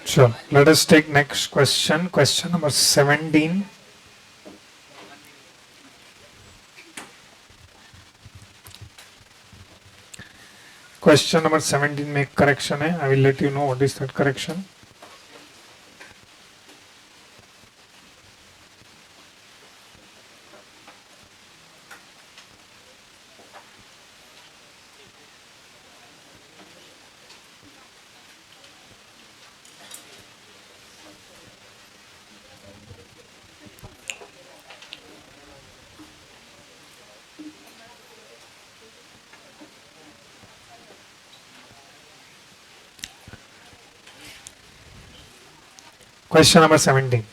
Sure. Let us take next question. Question number 17. Question number 17 में correction है. I will let you know what is that correction. Question number 17.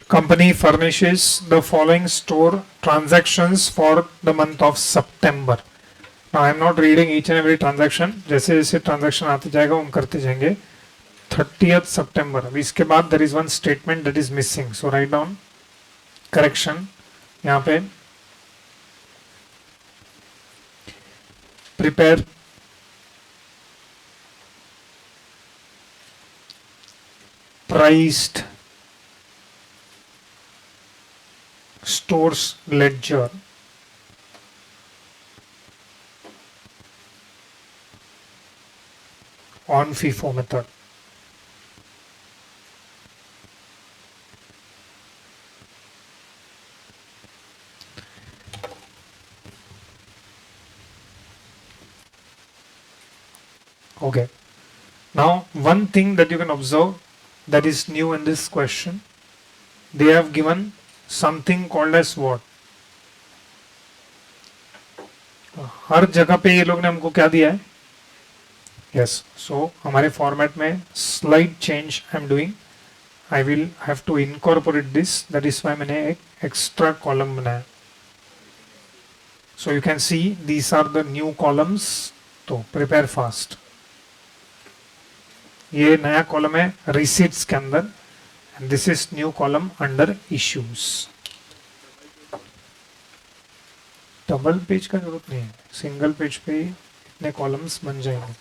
Company furnishes the following store transactions for the month of September. Now I am not reading each and every transaction. जैसे जैसे transaction आते जाएगा हम करते जाएंगे. 30th September. अभी इसके बाद there is one statement that is missing. So write down correction. यहाँ पे prepare priced stores ledger on FIFO method. Okay. Now one thing that you can observe that is new in this question, they have given something called as what. हर जगह पे ये लोग ने हमको क्या दिया है. Yes, so हमारे फॉर्मेट में slide change I am doing. I will have to incorporate this, that is why मैंने एक एक्स्ट्रा कॉलम बनाया. So you can see these are the new columns. तो प्रिपेयर फास्ट. ये नया कॉलम है receipts के अंदर and this is new column under issues. Double page का जरूरत नहीं है, सिंगल पेज पे इतने कॉलम्स बन जाएंगे.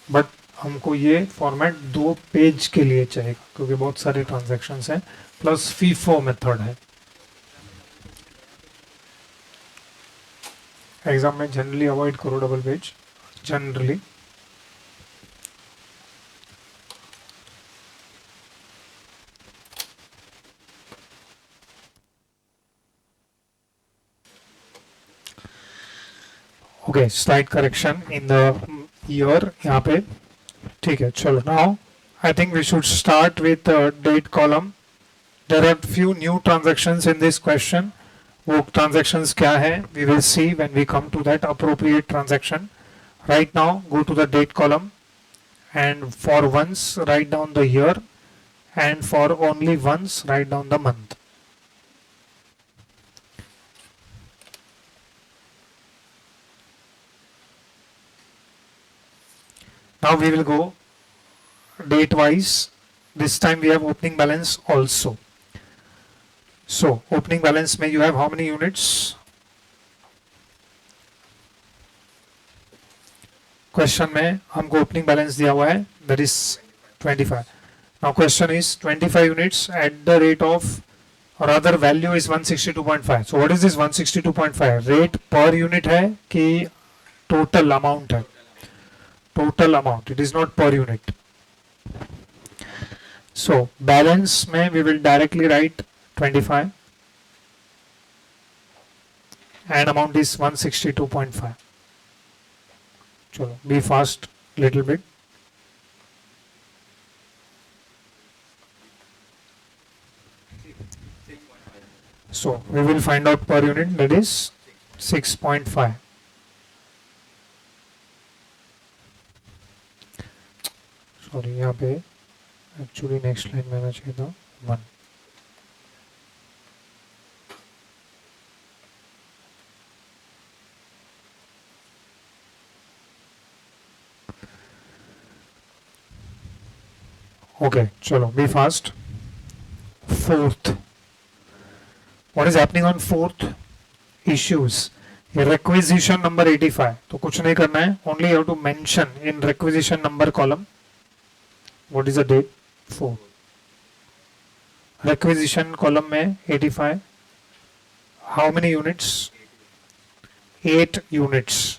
बट हमको ये फॉर्मेट 2 पेज के लिए चाहिए क्योंकि बहुत सारे ट्रांजैक्शंस हैं प्लस फीफो मेथड है. एग्जाम में जनरली अवॉइड करो double page. Generally okay. Slide correction in the year यहाँ पे. ठीक है, चलो. Now I think we should start with date column. There are few new transactions in this question. वो transactions क्या है we will see when we come to that appropriate transaction. Right now go to the date column and for once write down the year and for only once write down the month. Now we will go date wise. This time we have opening balance also. So opening balance में you have how many units? Question में हमको opening balance दिया हुआ है, that is 25. Now question is 25 units at the rate of, or other value is 162.5. So what is this 162.5? Rate per unit है कि total amount है? Total amount. It is not per unit. So balance में we will directly write 25 and amount is 162.5. चलो be fast little bit. So we will find out per unit, that is 6.5. Sorry यहाँ पे actually next line में आना चाहिए था 1. Okay, चलो be fast. 4th. What is happening on 4th? Issues. requisition number 85. तो कुछ नहीं करना है, only have to mention in requisition number column what is the date. 4. Requisition column में 85. How many units? 8 units.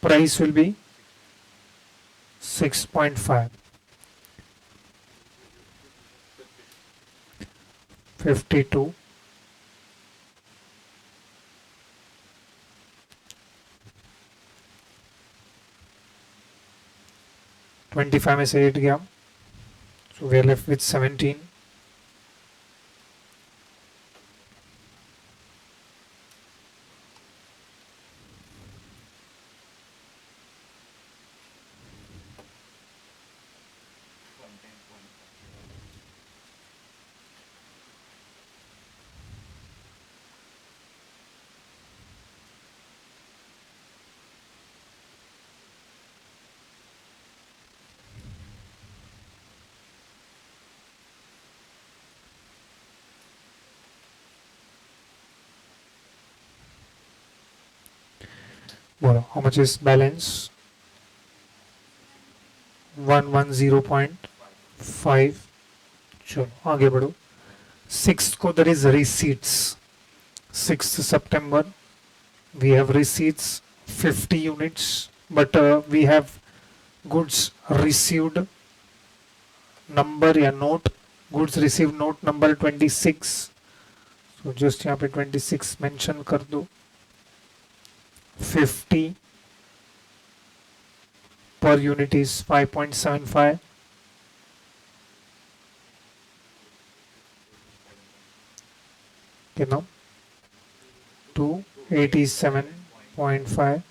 Price will be 6.5. 52. 25 में से 8 गया. So we are left with 17. बोलो how much is balance? 110.5. चलो आगे बढ़ो. 6th को there is receipts. 6th September we have receipts 50 units, but we have goods received number या note, goods received note number 26. So just यहाँ पे 26 mention कर दो. 50 per unit is 5.75. Okay, now 287.5.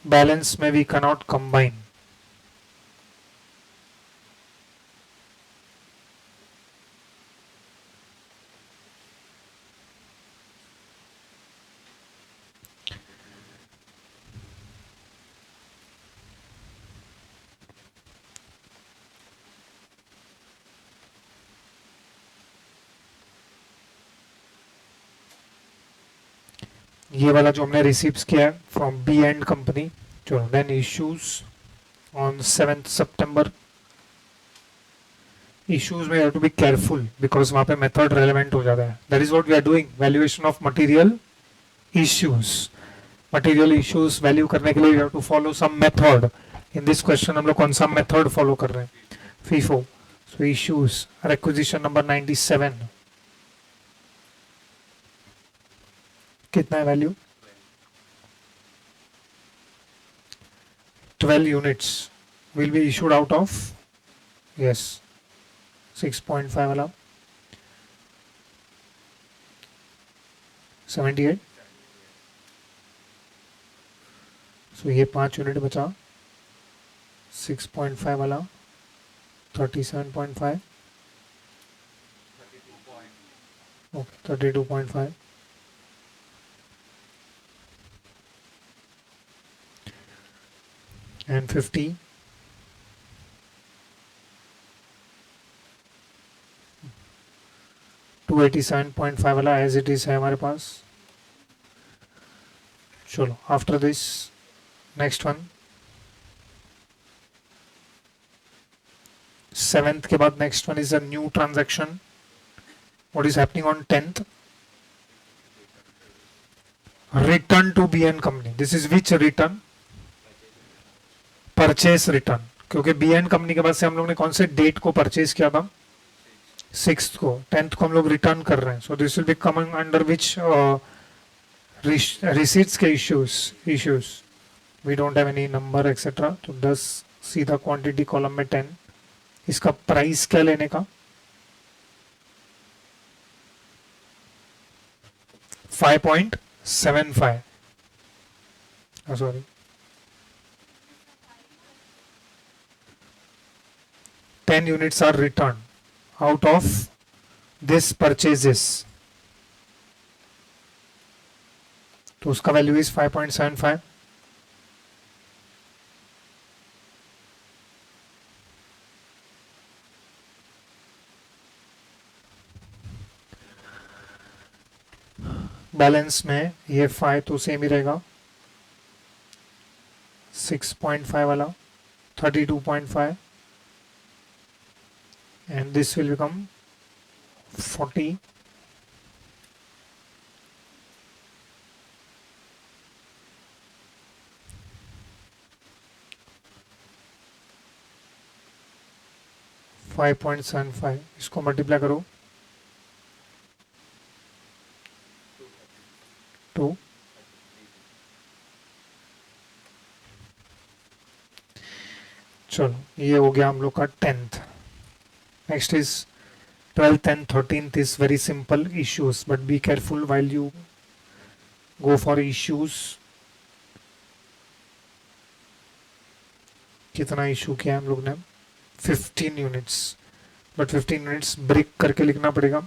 Balance में we cannot combine. ये वाला जो हमने रिसीव्स किया है फ्रॉम बी एंड कंपनी. चलो then issues on 7th September. Issues में you have to be careful because वहां पे मेथड रेलेवेंट हो जाता है. That is what we are doing, valuation of material issues. Material issues value करने के लिए you have to follow some method. In this question हम लोग कौन सा मेथड फॉलो कर रहे हैं? FIFO. So issues requisition number 97. कितना है value? 12 units will be issued out of, yes, 6.5 वाला 78. so ये 5 यूनिट बचा. 6.5 वाला 37.5. okay, 32.5. and 50. 287.5 वाला एज इट इज है हमारे पास. चलो after this next one. 7th के बाद next one is a new transaction. What is happening on 10th? Return to B and company. This is which return? Purchase return. क्योंकि B and company के बाद से हम लोग ने कौन से डेट को परचेज किया था? 6th को. 10th को हम लोग रिटर्न कर रहे हैं. So this will be coming under which receipts के issues. We don't have any number etcetera. तो 10 सीधा क्वांटिटी कॉलम में 10. इसका प्राइस क्या लेने का? 5.75. Sorry 10 units are returned out of this purchases. तो उसका वैल्यू इज 5.75. बैलेंस में ये 5 तो सेम ही रहेगा, 6.5 वाला 32.5 and this will become 40. $5.75 इसको मल्टीप्लाई करो 2. चलो ये हो गया हम लोग का 10th. Next is 12th and 13th is very simple issues, but be careful while you go for issues. कितना इशू किया हम लोग ने? 15 यूनिट्स, बट 15 यूनिट्स ब्रेक करके लिखना पड़ेगा.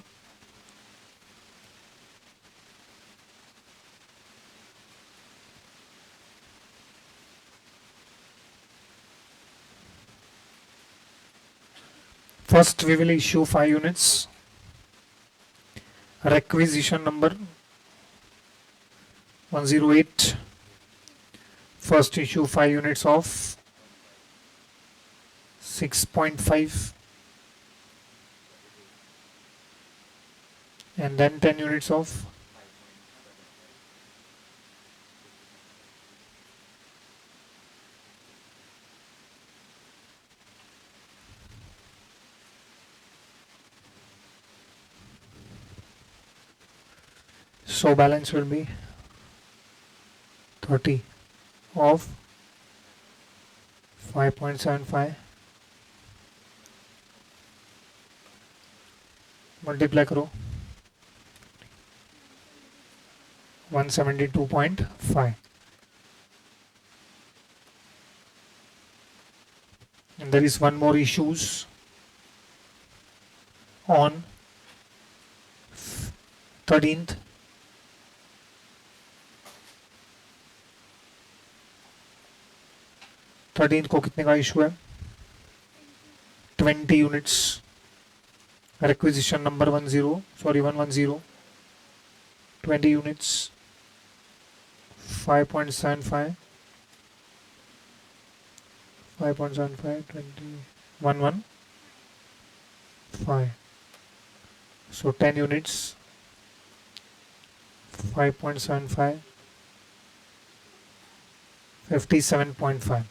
First we will issue 5 units. Requisition number 108. First issue 5 units of 6.5 and then 10 units of 5. So balance will be 30 of 5.75 multiply करो 172.5 and there is one more issues on 13th. को कितने का issue है? 20 units. Requisition number 110, 20 units, 5.75, 20, 115. So 10 units, 5.75, 57.5.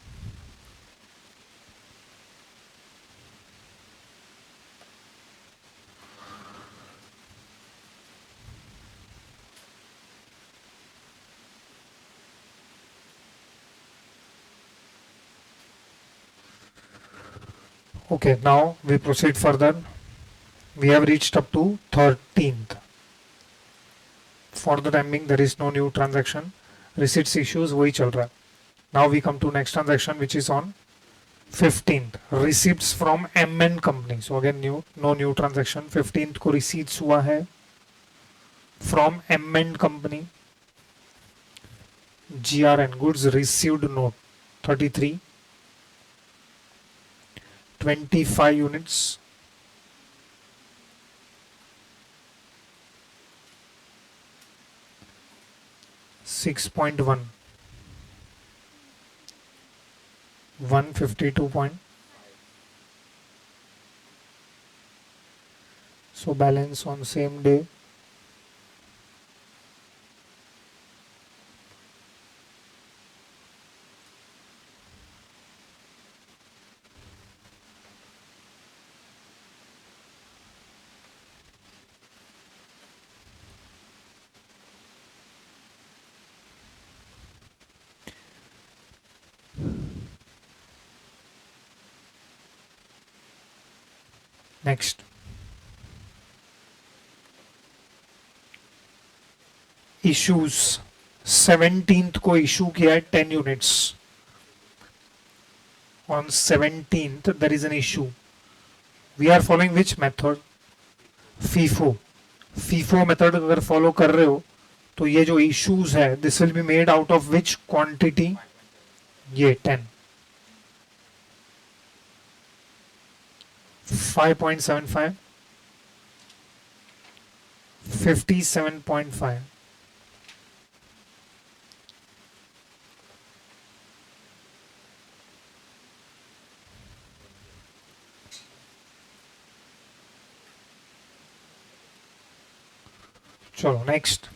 Okay, now we proceed further. We have reached up to 13th. For the time being, there is no new transaction. Receipts issues वही चल रहा है. Now we come to next transaction, which is on 15th. Receipts from MN company. So again, no new transaction. 15th को receipts हुआ है from MN company. GRN, goods received note 33. 25 units. $6.1, 152 point. So balance on same day. Next, issues 17th को issue किया है 10 units. On 17th there is an issue. We are following which method? FIFO. FIFO method अगर follow कर रहे हो तो ये जो issues है, this will be made out of which quantity? ये 10. 5.75, 57.5. चलो next,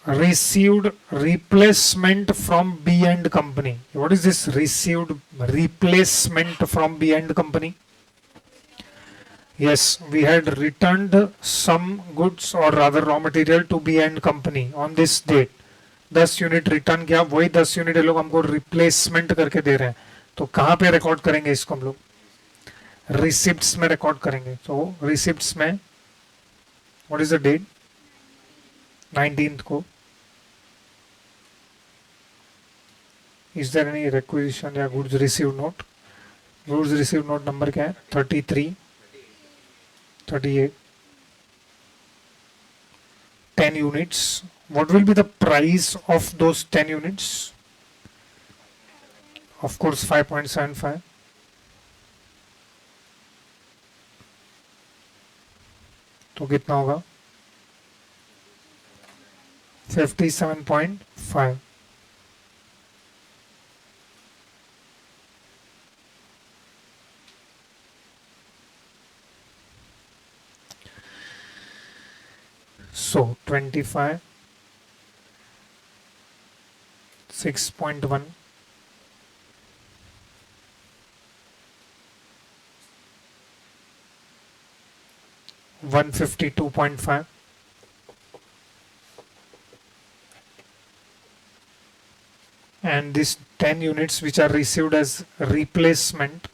received replacement from B and company. What is this received replacement from B and company? Yes, we had returned some goods or rather raw material to B and company on this date. 10 unit return किया, वही 10 unit ये लोग हमको replacement करके दे रहे हैं, तो कहाँ पे रिकॉर्ड करेंगे इसको हम लोग? रिसिप्ट्स में रिकॉर्ड करेंगे. तो रिसिप्ट्स में what is the date? 19th को. इज देयर एनी रिक्विजिशन या goods receive note? Goods receive note number क्या है? 33, 38, 10 units. What will be the price of those 10 units? Of course 5.75. तो कितना होगा? 57.5. So 25, 6.1, 152.5, and this 10 units which are received as replacement,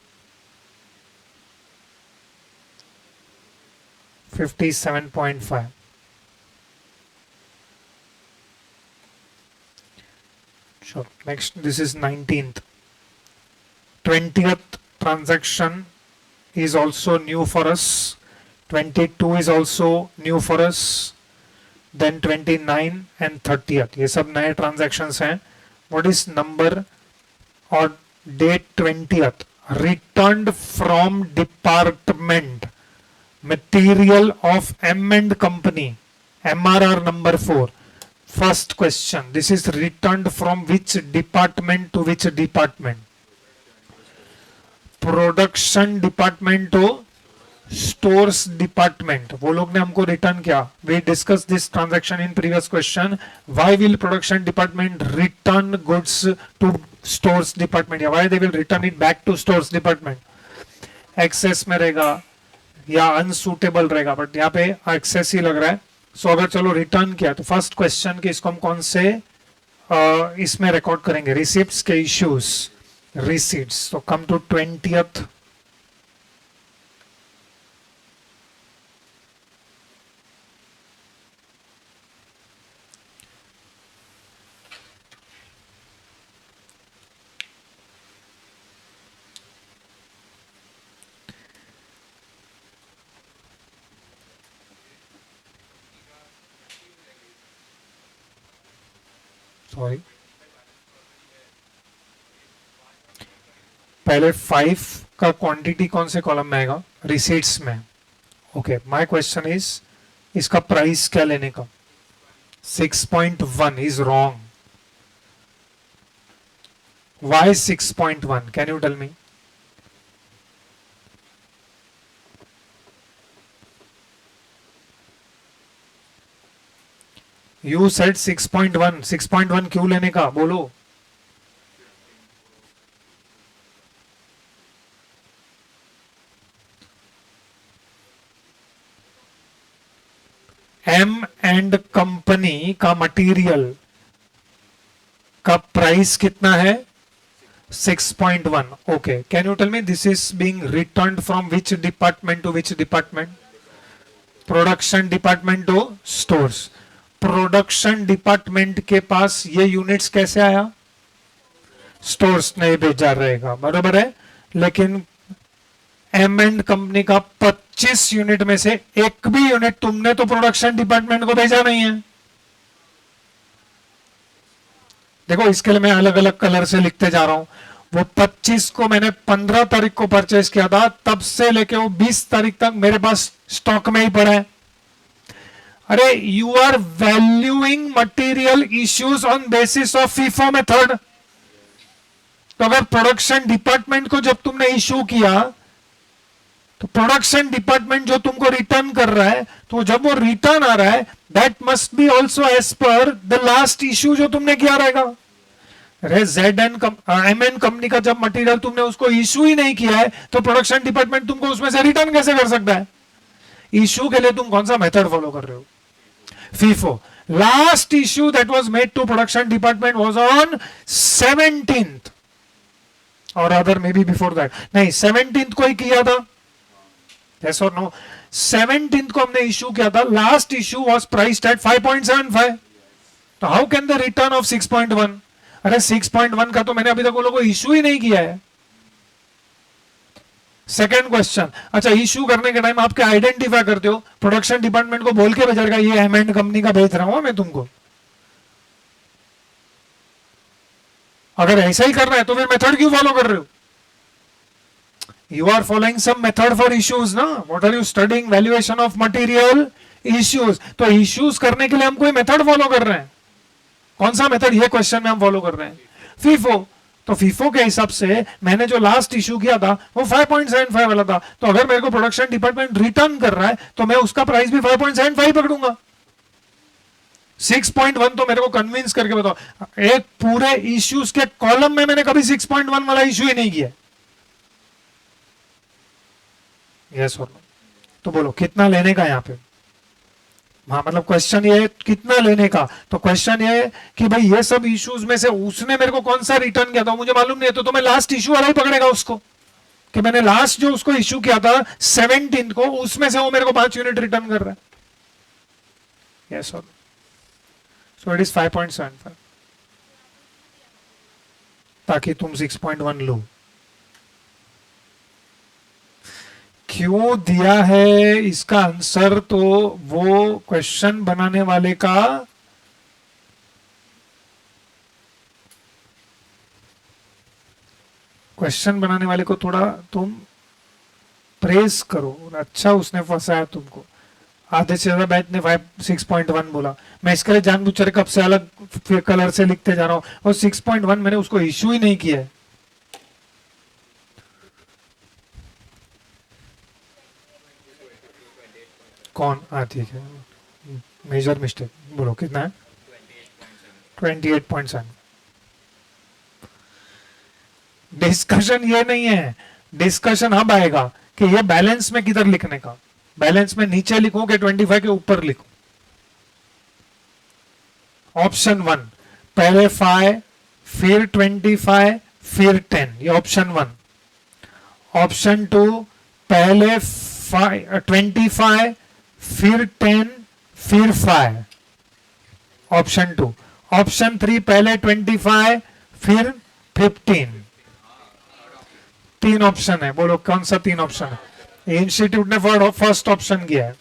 57.5. Sure. Next, this is 19th. 20th transaction is also new for us. 22 is also new for us. Then 29 and 30th. ये सब नए transactions हैं. What is number or date 20th? Returned from department. Material of M and Company. MRR number 4. First question, this is returned from which department to which department? Production department to stores department. वो लोग ने हमको return किया. We discussed this transaction in previous question. Why will production department return goods to stores department? या why they will return it back to stores department? Excess में रहेगा या unsuitable रहेगा, बट यहाँ पे excess ही लग रहा है. सो अगर चलो रिटर्न किया तो फर्स्ट क्वेश्चन के इसको हम कौन से इसमें रिकॉर्ड करेंगे? रिसिप्ट्स के इश्यूज, रिसीट्स. तो कम टू 20th. सॉरी, पहले 5 का क्वांटिटी कौन से कॉलम में आएगा? रिसीट्स में. ओके, माय क्वेश्चन इज इसका प्राइस क्या लेने का? 6.1 is wrong. Why 6.1? Can you tell me? You said 6.1. 6.1 क्यों लेने का? बोलो. M and कंपनी का मटेरियल का प्राइस कितना है? 6.1. Okay, can you tell me this is being returned from which department to which department? Production department to stores. Production department के पास ये यूनिट्स कैसे आया? स्टोर्स ने भेजा रहेगा, बराबर है. लेकिन एम एंड कंपनी का 25 यूनिट में से एक भी यूनिट तुमने तो प्रोडक्शन डिपार्टमेंट को भेजा नहीं है. देखो, इसके लिए मैं अलग अलग कलर से लिखते जा रहा हूं. वो 25 को मैंने 15 तारीख को परचेज किया था, तब से लेके वो 20 तारीख तक मेरे पास स्टॉक में ही पड़ा है. अरे, you are valuing material issues on basis of FIFO method. तो अगर प्रोडक्शन डिपार्टमेंट को जब तुमने इश्यू किया तो प्रोडक्शन डिपार्टमेंट जो तुमको रिटर्न कर रहा है, तो जब वो रिटर्न आ रहा है, that must be also as per the last issue जो तुमने किया रहेगा। अरे एम एन कंपनी का जब मटेरियल तुमने उसको इश्यू ही नहीं किया है, तो प्रोडक्शन डिपार्टमेंट तुमको उसमें से रिटर्न कैसे कर सकता है? इश्यू के लिए तुम कौन सा मेथड फॉलो कर रहे हो? FIFO. Last issue that was made to production department was on 17th और other may be before that. नहीं, 17th को ही किया था। Yes or no? 17th को हमने इश्यू किया था। Last issue was priced eight 5.75। तो how can the return of 6.1? अरे 6.1 का तो मैंने अभी तक वो लोगों को इश्यू ही नहीं किया है। सेकंड क्वेश्चन, अच्छा इश्यू करने के टाइम आप क्या आइडेंटिफाई करते हो? प्रोडक्शन डिपार्टमेंट को बोल के भेजेगा ये एम कंपनी का भेज रहा हूं मैं तुमको। अगर ऐसा ही करना है तो फिर मेथड क्यों फॉलो कर रहे हो? You are following some method for issues ना? What are you studying? Valuation of material issues। तो issues करने के लिए हम कोई मेथड फॉलो कर रहे हैं। कौन सा मेथड? ये क्वेश्चन में हम फॉलो कर रहे हैं फीफो। तो फीफो के हिसाब से मैंने जो लास्ट इश्यू किया था वो 5.75 वाला था। तो अगर मेरे को प्रोडक्शन डिपार्टमेंट रिटर्न कर रहा है तो मैं उसका प्राइस भी 5.75 पकड़ूंगा। 6.1 तो मेरे को कन्विंस करके बताओ। एक पूरे इश्यूज के कॉलम में मैंने कभी 6.1 वाला इश्यू ही नहीं किया। यस और नो? तो बोलो कितना लेने का यहाँ पे? हाँ, मतलब क्वेश्चन ये है कितना लेने का। तो क्वेश्चन ये है कि भाई ये सब इश्यूज में से उसने मेरे को कौन सा रिटर्न किया था मुझे मालूम नहीं है, तो मैं लास्ट इश्यू वाला ही पकड़ेगा उसको कि मैंने लास्ट जो उसको इश्यू किया था 17 को, उसमें से वो मेरे को 5 यूनिट रिटर्न कर रहा है। यस और सो इट इज 5.75 ताकि तुम 6.1 लो। क्यों दिया है इसका आंसर तो वो क्वेश्चन बनाने वाले का को थोड़ा तुम प्रेस करो। अच्छा उसने फंसाया तुमको। आधे से ज्यादा बैच ने 6.1 बोला। मैं इसके लिए जानबूझकर कब से अलग कलर से लिखते जा रहा हूं, और 6.1 मैंने उसको इश्यू ही नहीं किया है। कौन? हाँ ठीक है, मेजर मिस्टेक। बोलो कितना है? 28.7। डिस्कशन ये नहीं है, डिस्कशन अब आएगा कि ये बैलेंस में किधर लिखने का। बैलेंस में नीचे लिखो कि 25 के ऊपर लिखो। ऑप्शन 1 पहले 5 फिर 25 फिर 10, ये ऑप्शन 1। ऑप्शन 2 पहले 25 फिर 10 फिर 5, ऑप्शन 2। ऑप्शन 3 पहले 25 फिर 15। 3 ऑप्शन है। बोलो कौन सा 3 ऑप्शन है? इंस्टीट्यूट ने फर्स्ट ऑप्शन किया है।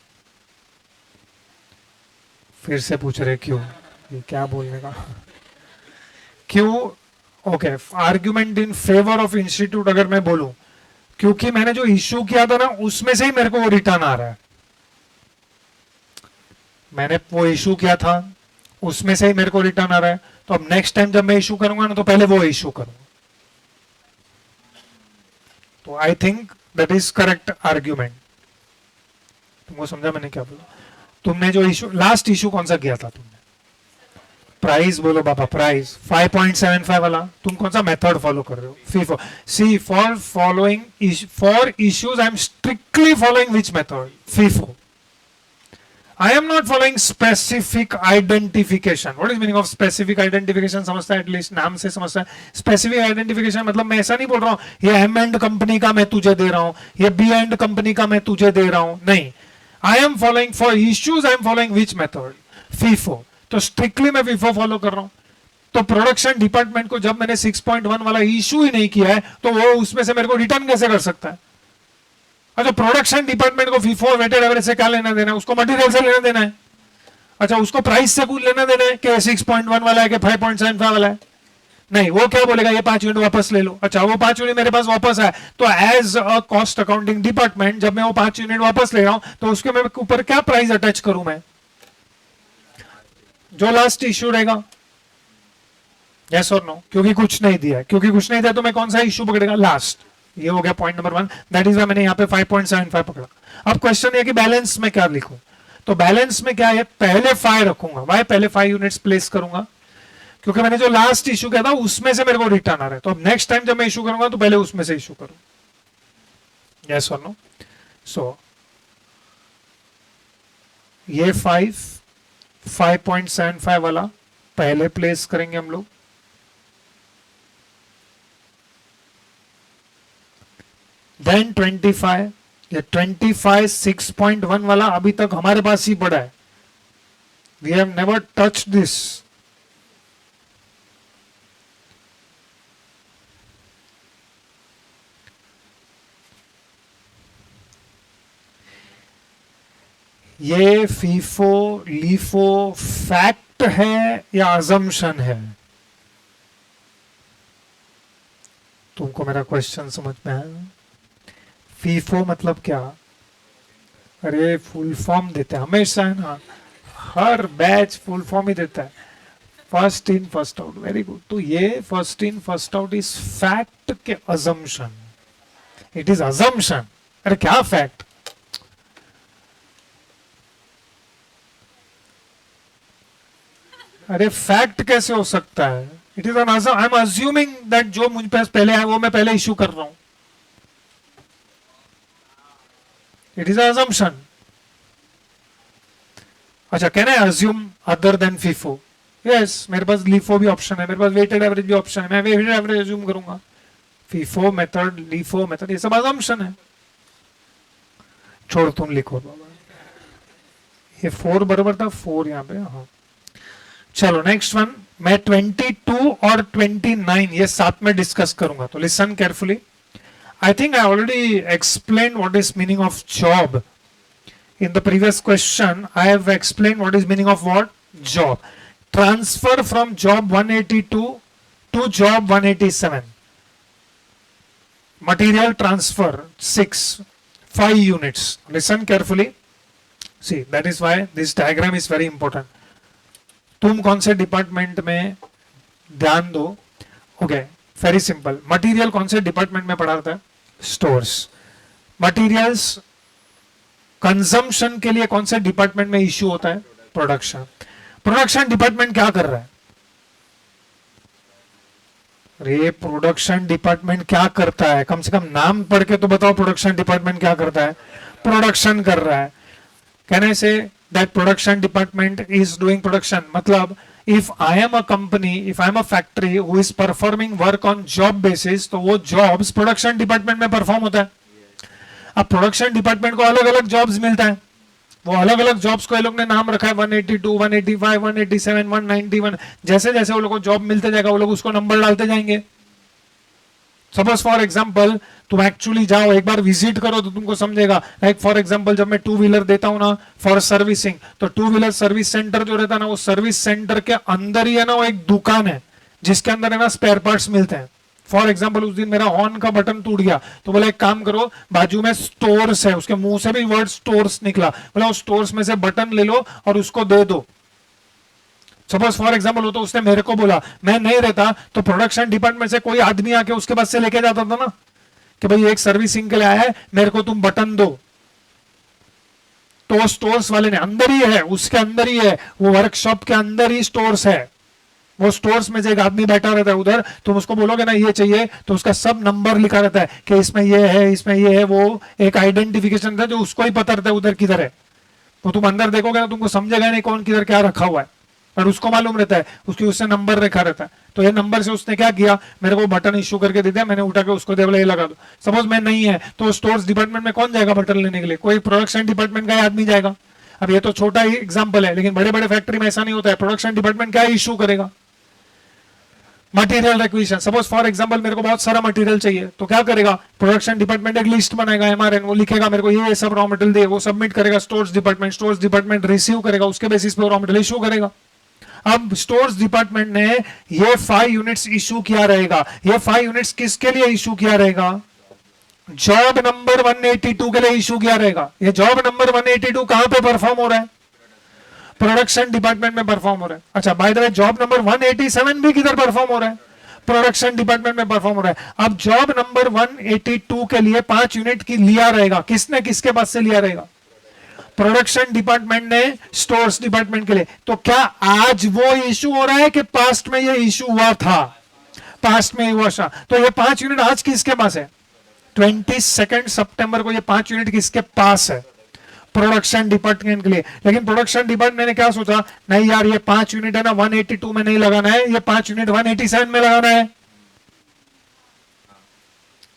फिर से पूछ रहे क्यों? ये क्या बोलने का? क्यों? Okay, argument in favour of institute अगर मैं बोलूं, क्योंकि मैंने जो इश्यू किया था ना उसमें से ही मेरे को वो रिटर्न आ रहा है। मैंने वो इश्यू किया था उसमें से ही मेरे को रिटर्न आ रहा है। तो अब नेक्स्ट टाइम जब मैं इश्यू करूंगा ना तो पहले वो इश्यू करूंगा। तो I think that is correct argument. तुमको समझा मैंने क्या बोला? तुमने जो इश्यू लास्ट इश्यू कौन सा किया था तुमने? प्राइस बोलो बाबा, प्राइस 5.75 वाला। तुम कौन सा मेथड फॉलो कर रहे हो? FIFO. See for following for issues I am strictly following which method? FIFO. I am not following specific identification. What is meaning of specific identification? समझता है एटलीस्ट, नाम से समझता है। स्पेसिफिक आइडेंटिफिकेशन मतलब मैं ऐसा नहीं बोल रहा हूं ये एम एंड कंपनी का मैं तुझे दे रहा हूं, ये बी एंड कंपनी का मैं तुझे दे रहा हूं। नहीं, I am following for issues, I am following which method? FIFO. तो स्ट्रिक्टली मैं फीफो फॉलो कर रहा हूं। तो प्रोडक्शन डिपार्टमेंट को जब मैंने 6.1 वाला इश्यू ही नहीं किया है तो वो उसमें से मेरे को रिटर्न कैसे कर सकता है? अच्छा, प्रोडक्शन डिपार्टमेंट को फीफो वेटेड एवरेज से क्या लेना देना है? उसको मटेरियल से लेना देना है। अच्छा, उसको प्राइस से कुछ लेना देना है कि 6.1 वाला है कि 5.75 वाला है? नहीं, वो क्या बोलेगा ये 5 यूनिट वापस ले लो। अच्छा, वो 5 यूनिट मेरे पास वापस है तो as a cost accounting department जब मैं वो 5 यूनिट वापस ले रहा हूं तो उसके मैं ऊपर क्या प्राइस अटैच करूं? मैं जो लास्ट इश्यू रहेगा। यस और नो? क्योंकि कुछ नहीं दिया, क्योंकि कुछ नहीं दिया तो मैं कौन सा इश्यू पकड़ेगा? लास्ट। ये हो गया point number 1, that is why मैंने यहाँ पे 5.75 पकड़ा। अब क्वेश्चन ये कि बैलेंस में क्या लिखूं, तो बैलेंस में क्या है, पहले 5 रखूंगा। वाई पहले 5 यूनिट्स प्लेस करूंगा, क्योंकि मैंने जो लास्ट इशू किया था उसमें से मेरे को रिटर्न आ रहा है, तो अब नेक्स्ट टाइम जब मैं इशू करूंगा तो पहले उसमें से इशू करूं। यस और नो? सो ये 5.75 वाला पहले प्लेस करेंगे हम लोग। देन 25, ये 25 6.1 वाला अभी तक हमारे पास ही पड़ा है, we have never touch this. ये फीफो लीफो फैक्ट है या अजम्पशन है? तुमको मेरा क्वेश्चन समझ में आया? फीफो मतलब क्या? अरे फुल फॉर्म देते हैं हमेशा, है ना, हर बैच फुल फॉर्म ही देता है, first in first out. Very good. तो ये first in first out is fact के अजम्पशन, इट इज अजम्पशन। अरे क्या फैक्ट? अरे फैक्ट कैसे हो सकता है? It is an I am assuming that जो मुझ पास पहले है वो मैं पहले इश्यू कर रहा हूं, इट इज अजम्पशन। अच्छा, can I assume other than FIFO? Yes, मेरे पास लीफो भी ऑप्शन है, मेरे पास वेटेड एवरेज भी ऑप्शन है, मैं वेटेड एवरेज अज्यूम करूंगा। फीफो मेथड, लीफो मेथड, ये सब अजम्पशन है। छोड़, तुम लिखो बाबा। ये 4 बराबर था, 4 यहाँ पे। हाँ चलो नेक्स्ट वन, मैं 22 और 29 ये साथ में डिस्कस करूंगा, तो listen carefully. I think I already explained what is meaning of job. In the previous question, I have explained what is meaning of what? Job. Transfer from job 182 to job 187. Material transfer 5 units. Listen carefully. See, that is why this diagram is very important. तुम कौन से department में ध्यान दो? Okay, very simple. Material कौन से department में पड़ा रहता है? स्टोर्स। मटेरियल्स कंजम्पशन के लिए कौन से डिपार्टमेंट में इश्यू होता है? प्रोडक्शन। प्रोडक्शन डिपार्टमेंट क्या कर रहा है? अरे प्रोडक्शन डिपार्टमेंट क्या करता है? कम से कम नाम पढ़ के तो बताओ, प्रोडक्शन डिपार्टमेंट क्या करता है? प्रोडक्शन कर रहा है। कैन आई से that production department is doing production? मतलब if I am a company, if I am a factory who is performing work on job basis, तो वो jobs production department में perform होता है। अब production department को अलग अलग jobs मिलता है, वो अलग अलग jobs को ये लोग ने नाम रखा है 182, 185, 187, 191। जैसे जैसे वो लोग को जॉब मिलते जाएगा वो लोग उसको नंबर डालते जाएंगे। सपोज फॉर एग्जाम्पल तुम एक्चुअली जाओ एक बार विजिट करो तो तुमको समझेगा। लाइक फॉर एग्जाम्पल जब मैं 2 व्हीलर देता हूं ना फॉर सर्विसिंग, तो 2 व्हीलर सर्विस सेंटर जो रहता है ना, वो सर्विस सेंटर के अंदर ही है ना, वो एक दुकान है जिसके अंदर है ना स्पेयर पार्ट्स मिलते हैं। फॉर एग्जाम्पल उस दिन मेरा हॉर्न का बटन टूट गया, तो बोला एक काम करो, बाजू में स्टोर्स है, उसके मुंह से भी वर्ड स्टोर्स निकला, बोला उस स्टोर्स में से बटन ले लो और उसको दे दो। सपोज फॉर एग्जाम्पल हो तो उसने मेरे को बोला, मैं नहीं रहता तो प्रोडक्शन डिपार्टमेंट से कोई आदमी आके उसके पास से लेके जाता था ना कि भाई एक सर्विसिंग के लिए आया है, मेरे को तुम बटन दो। तो स्टोर्स वाले ने, अंदर ही है, उसके अंदर ही है, वो वर्कशॉप के अंदर ही स्टोर्स है, वो स्टोर्स में से एक आदमी बैठा रहता है उधर, तुम उसको बोलोगे ना ये चाहिए, तो उसका सब नंबर लिखा रहता है कि इसमें ये है, इसमें ये है, वो एक आइडेंटिफिकेशन था जो उसको ही पता रहता है उधर किधर है। तो तुम अंदर देखोगे ना तुमको समझेगा नहीं कौन किधर क्या रखा हुआ है, और उसको मालूम रहता है, उसकी उससे नंबर रखा रहता है। तो ये नंबर से उसने क्या किया, मेरे को बटन इश्यू करके दे दिया, मैंने उठा के उसको दे बोला ये लगा दो। सपोज मैं नहीं है तो स्टोर्स डिपार्टमेंट में कौन जाएगा बटन लेने के लिए? कोई प्रोडक्शन डिपार्टमेंट का आदमी जाएगा। अब ये तो छोटा ही एग्जाम्पल है, लेकिन बड़े बड़े फैक्ट्री में ऐसा नहीं होता है। प्रोडक्शन डिपार्टमेंट क्या इश्यू करेगा? Material requisition. Suppose for example मेरे को बहुत सारा मटेरियल चाहिए, तो क्या करेगा? प्रोडक्शन डिपार्टमेंट एक लिस्ट बनाएगा एमआरएन, वो लिखेगा मेरे को ये सब रॉ मटेरियल दे, वो सबमिट करेगा स्टोर्स डिपार्टमेंट रिसीव करेगा, उसके बेसिस पे रॉ मटेरियल इशू करेगा। अब स्टोर्स डिपार्टमेंट ने ये 5 यूनिट्स इशू किया रहेगा। ये 5 यूनिट्स किसके लिए इशू किया रहेगा? जॉब नंबर 182 के लिए इशू किया रहेगा। ये जॉब नंबर 182 कहां पे परफॉर्म हो रहा है? प्रोडक्शन डिपार्टमेंट में परफॉर्म हो रहा है। अच्छा, by the way job number 187 भी किधर परफॉर्म हो रहा है? प्रोडक्शन डिपार्टमेंट में परफॉर्म हो रहा है। अब जॉब नंबर 182 के लिए 5 यूनिट की लिया रहेगा, किसने किसके पास से लिया रहेगा? प्रोडक्शन डिपार्टमेंट ने स्टोर्स डिपार्टमेंट के लिए। तो क्या आज वो इशू हो रहा है कि पास्ट में ये इशू हुआ था? पास्ट में हुआ था। तो ये 5 यूनिट आज किसके पास है? 22 सितंबर को ये 5 यूनिट किसके पास है? प्रोडक्शन डिपार्टमेंट के लिए। लेकिन प्रोडक्शन डिपार्टमेंट ने क्या सोचा, नहीं यार ये 5 यूनिट है ना 182 में नहीं लगाना है, ये 5 यूनिट 187 में लगाना है।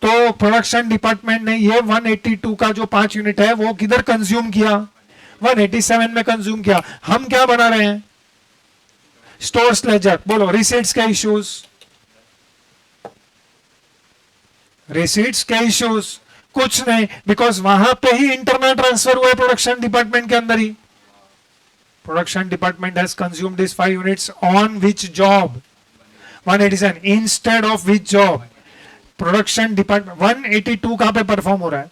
तो प्रोडक्शन डिपार्टमेंट ने ये 182 का जो 5 यूनिट है वो किधर कंज्यूम किया? 187 में कंज्यूम किया। हम क्या बना रहे हैं? Stores ledger. बोलो रिसीट्स के इश्यूज, रिसीट्स के इश्यूज कुछ नहीं, बिकॉज वहां पे ही इंटरनल ट्रांसफर हुआ है प्रोडक्शन डिपार्टमेंट के अंदर ही। Production department has consumed this 5 units on which job? 187 instead of which job? Production department 182 कहां पे परफॉर्म हो रहा है?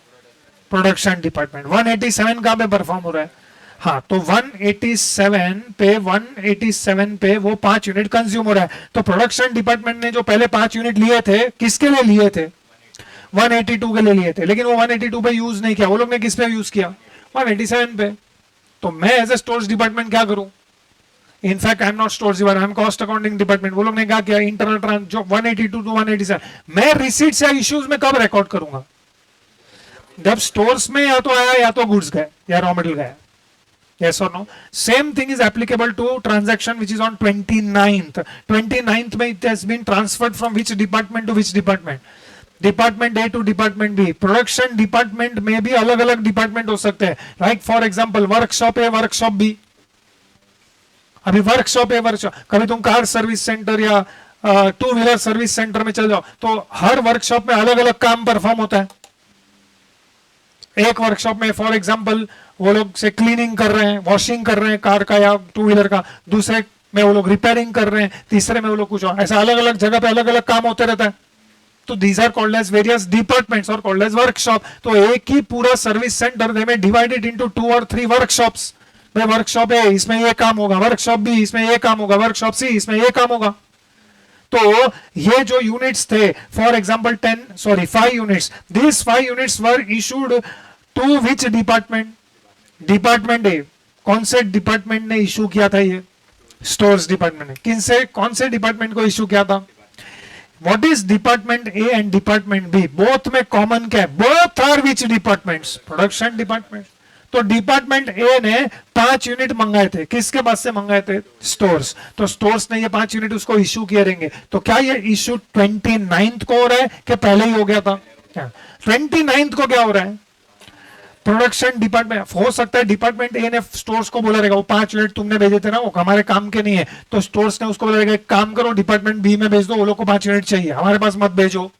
Production department. 187 कहां पे परफॉर्म हो रहा है? हाँ, तो 187 पे वो 5 यूनिट कंज्यूम हो रहा है। तो प्रोडक्शन डिपार्टमेंट ने जो पहले 5 यूनिट लिए थे किसके लिए लिए थे? 182 के लिए लिए थे, लेकिन वो 182 पे यूज नहीं किया। वो लोग ने किस पे यूज किया? 187 पे। तो मैं एज ए स्टोर्स डिपार्टमेंट क्या करूं? In fact I am not stores department, I am cost accounting department. वो लोग ने क्या किया? इंटरनल ट्रांस जो 182 टू 187 मैं रिसीट्स या इश्यूज में कब रिकॉर्ड करूंगा? जब स्टोर्स में या तो आया या तो गुड्स गए या रॉ मटेरियल गया। Yes or no? Same thing is applicable to transaction which is on 29th. 29th में it has been transferred from which department to which department? Department A to Department B. Production department में भी अलग अलग department हो सकते हैं। Like for example workshop A workshop B। अभी workshop A workshop, कभी तुम कार सर्विस सेंटर या टू व्हीलर सर्विस सेंटर में चल जाओ तो हर वर्कशॉप में अलग अलग काम परफॉर्म होता है। एक वर्कशॉप में फॉर एग्जांपल वो लोग से क्लीनिंग कर रहे हैं, वॉशिंग कर रहे हैं कार का या टू व्हीलर का, दूसरे में वो लोग रिपेयरिंग कर रहे हैं, तीसरे में वो लोग कुछ और, ऐसा अलग अलग जगह पे अलग अलग काम होते रहता है। तो these are called as various departments और कॉल्ड एज वर्कशॉप। तो एक ही पूरा सर्विस सेंटर दे में डिवाइडेड इनटू 2 और 3 वर्कशॉप्स। भाई वर्कशॉप है इसमें ये काम होगा, वर्कशॉप बी इसमें ये काम होगा, वर्कशॉप सी इसमें ये काम होगा। तो ये जो यूनिट्स थे for example 5 units, this 5 units were issued to which department? Department A. कौन से डिपार्टमेंट ने इशू किया था? ये स्टोर्स डिपार्टमेंट ने। किन से कौन से डिपार्टमेंट को इशू किया था? What is department A and department B? Both में कॉमन क्या है? Both are which departments? Production department. तो डिपार्टमेंट ए ने 5 यूनिट मंगाए थे, किसके पास से मंगाए थे? स्टोर्स। तो स्टोर्स ने ये 5 यूनिट उसको इशू किए रहेंगे। तो क्या ये इशू 29th को हो रहा है कि पहले ही हो गया था? 29th को क्या हो रहा है? Production department. हो सकता है डिपार्टमेंट ए ने स्टोर्स को बोला रहेगा वो 5 यूनिट तुमने भेजे थे ना वो हमारे काम के नहीं है, तो स्टोर्स ने उसको बोला रहेगा एक काम करो डिपार्टमेंट बी में भेज दो, वो लोग को 5 यूनिट चाहिए, हमारे पास मत भेजो।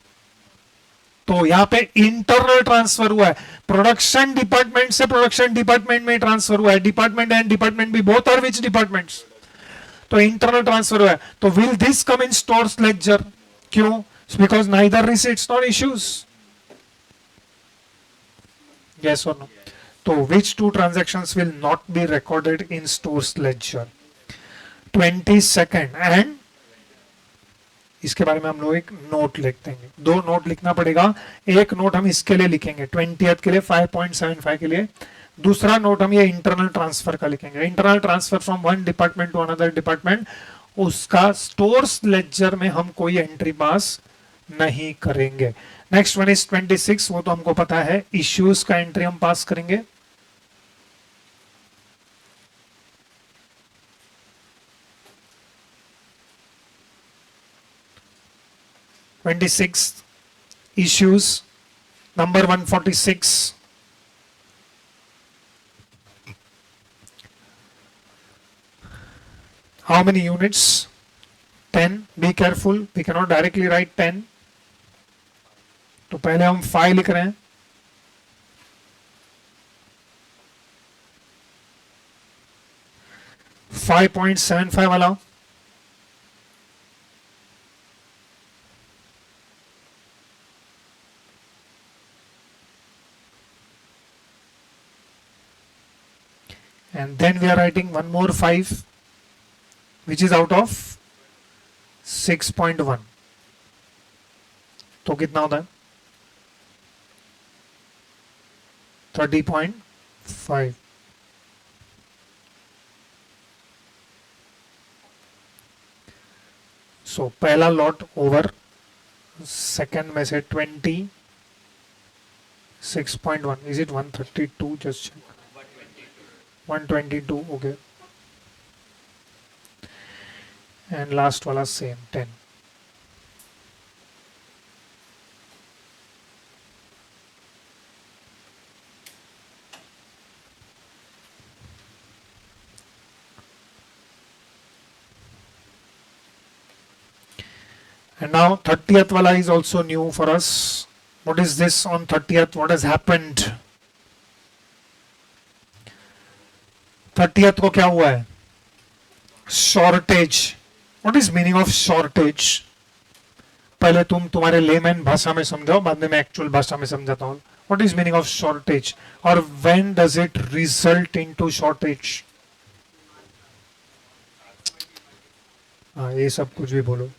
तो यहाँ पे इंटरनल ट्रांसफर हुआ है, प्रोडक्शन डिपार्टमेंट से प्रोडक्शन डिपार्टमेंट में ट्रांसफर हुआ है। Department and department B both are which departments? तो इंटरनल ट्रांसफर हुआ है। तो will this come in stores ledger? क्यों? Because neither receipts nor issues. Yes or no? So which two transactions will not be recorded in stores ledger? 22nd and इसके बारे में हम लोग एक नोट लिख देंगे। 2 नोट लिखना पड़ेगा। एक नोट हम इसके लिए लिखेंगे 20th के लिए 5.75 के लिए, दूसरा नोट हम ये इंटरनल ट्रांसफर का लिखेंगे। Internal transfer from one department to another department, उसका स्टोर्स लेजर में हम कोई एंट्री पास नहीं करेंगे। नेक्स्ट वन इज 26, वो तो हमको पता है, इश्यूज का एंट्री हम पास करेंगे। Issues number 146, how many units? 10. Be careful, we cannot directly write 10. तो पहले हम 5 लिख रहे हैं। $5.75 वाला and then we are writing one more 5 which is out of 6.1. तो कितना होता है 30.5। सो पहला लॉट ओवर, सेकंड में से 26.1, is it 132? Just check, 122, okay. And last वाला same 10। And now 30th wala is also new for us. What is this on 30th? What has happened? 30th को क्या हुआ है? Shortage. What is meaning of shortage? पहले तुम तुम्हारे layman भाषा में समझाओ, बाद में मैं एक्चुअल भाषा में समझाता हूँ. What is meaning of shortage? और when does it result into shortage? हाँ, ये सब कुछ भी बोलो,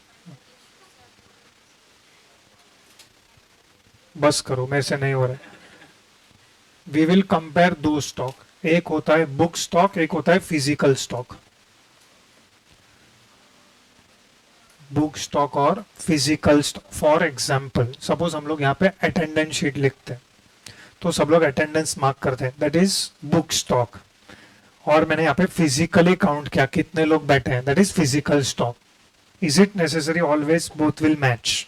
बस करो, मेरे से नहीं हो रहा है. वी विल कंपेयर दो स्टॉक, एक होता है बुक स्टॉक, एक होता है फिजिकल स्टॉक. बुक स्टॉक और physical stock. For example, suppose हम लोग यहाँ पे अटेंडेंस शीट लिखते हैं, तो सब लोग अटेंडेंस मार्क करते हैं, दैट इज बुक स्टॉक. और मैंने यहाँ पे फिजिकली काउंट किया कितने लोग बैठे हैं, that is physical stock. Is it necessary always both will match?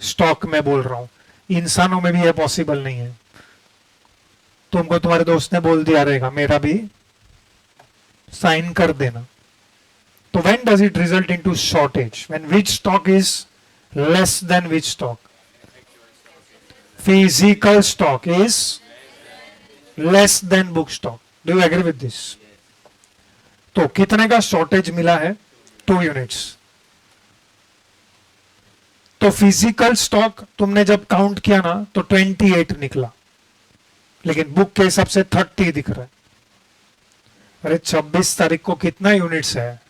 Stock में बोल रहा हूं, इंसानों में भी ये पॉसिबल नहीं है. तुमको तुम्हारे दोस्त ने बोल दिया रहेगा मेरा भी साइन कर देना. तो when does it result into shortage? When which stock is less than which stock? Physical stock is less than book stock. Do you agree with this? तो कितने का शॉर्टेज मिला है? 2 यूनिट्स. तो फिजिकल स्टॉक तुमने जब काउंट किया ना तो 28 निकला, लेकिन बुक के हिसाब से 30 दिख रहा है. अरे 26 तारीख को कितना यूनिट्स है?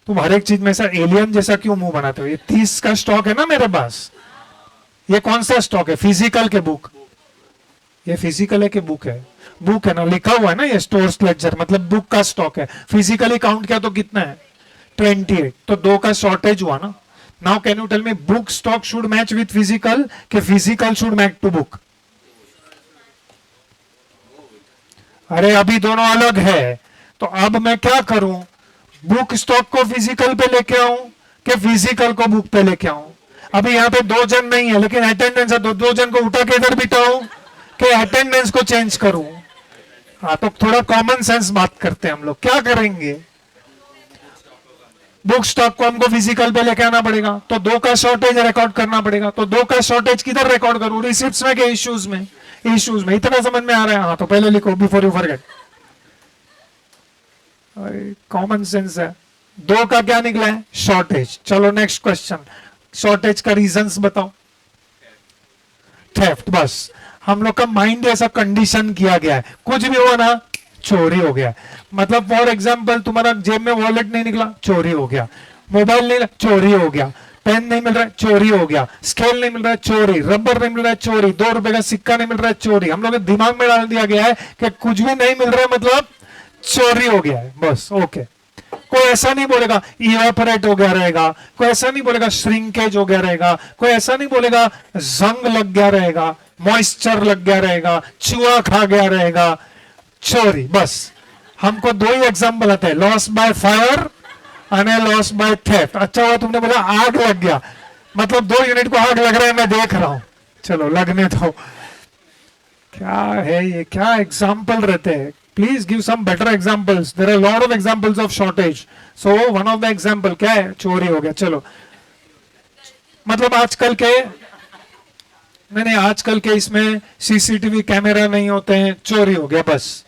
तुम हर एक चीज में ऐसा एलियन जैसा क्यों मुंह बनाते हो? ये 30 का स्टॉक है ना मेरे पास. ये कौन सा स्टॉक है? फिजिकल के बुक. ये फिजिकल है कि बुक है? बुक है ना, लिखा हुआ है ना ये स्टोर्स लेजर, मतलब बुक का स्टॉक है. फिजिकली काउंट किया तो कितना है? 28. तो 2 का शॉर्टेज हुआ ना. Now can you tell me book stock should match with physical कि physical should match to book? अरे अभी दोनों अलग है. तो अब मैं क्या करूं? बुक स्टॉक को फिजिकल पे लेके आऊं कि फिजिकल को बुक पे लेके आऊं? अभी यहाँ पे 2 जन नहीं है लेकिन अटेंडेंस है, तो 2 जन को उठा के इधर बिठाऊं कि अटेंडेंस को चेंज करूं? हाँ, तो थोड़ा कॉमन सेंस बात करते हैं हम लोग. क्या करेंगे? बुक स्टॉक को हमको फिजिकल पे लेके आना पड़ेगा, तो 2 का शॉर्टेज रिकॉर्ड करना पड़ेगा. तो 2 का शॉर्टेज किधर रिकॉर्ड करूं? रिसिप्ट्स में के इश्यूज में? इश्यूज में. इतना समझ में आ रहा है? हाँ, तो पहले लिखो before you forget. Common sense है. 2 का क्या निकला है? शॉर्टेज. चलो नेक्स्ट क्वेश्चन. शॉर्टेज का रीजंस बताओ. थेफ्ट. बस हम लोग का माइंड ऐसा कंडीशन किया गया है, कुछ भी हुआ ना चोरी हो गया. मतलब फॉर एग्जांपल तुम्हारा जेब में वॉलेट नहीं निकला, चोरी हो गया. मोबाइल नहीं, चोरी हो गया. पेन नहीं मिल रहा है, चोरी हो गया. स्केल नहीं मिल रहा है, चोरी. रबर नहीं मिल रहा है, चोरी. 2 रुपए का सिक्का नहीं मिल रहा है, चोरी. हम लोग के दिमाग में डाल दिया गया है कि कुछ भी नहीं मिल रहा है मतलब चोरी हो गया है. बस ओके. कोई ऐसा नहीं बोलेगा इवेपोरेट हो गया रहेगा, कोई ऐसा नहीं बोलेगा श्रिंकेज हो गया रहेगा, कोई ऐसा नहीं बोलेगा जंग लग गया रहेगा, मॉइस्चर लग गया रहेगा, चूहा खा गया रहेगा. चोरी. बस हमको 2 ही एग्जाम्पल आते हैं, लॉस बाय फायर और लॉस बाय थेफ्ट. अच्छा हुआ तुमने बोला आग लग गया, मतलब 2 यूनिट को आग लग रहा है, मैं देख रहा हूं. चलो लगने दो. क्या है ये? क्या एग्जाम्पल रहते हैं? Please give some better examples. There are a lot of examples of shortage. So one of the example क्या है? चोरी हो गया. चलो मतलब आजकल के मैंने आजकल के इसमें सीसीटीवी कैमरा नहीं होते हैं, चोरी हो गया. बस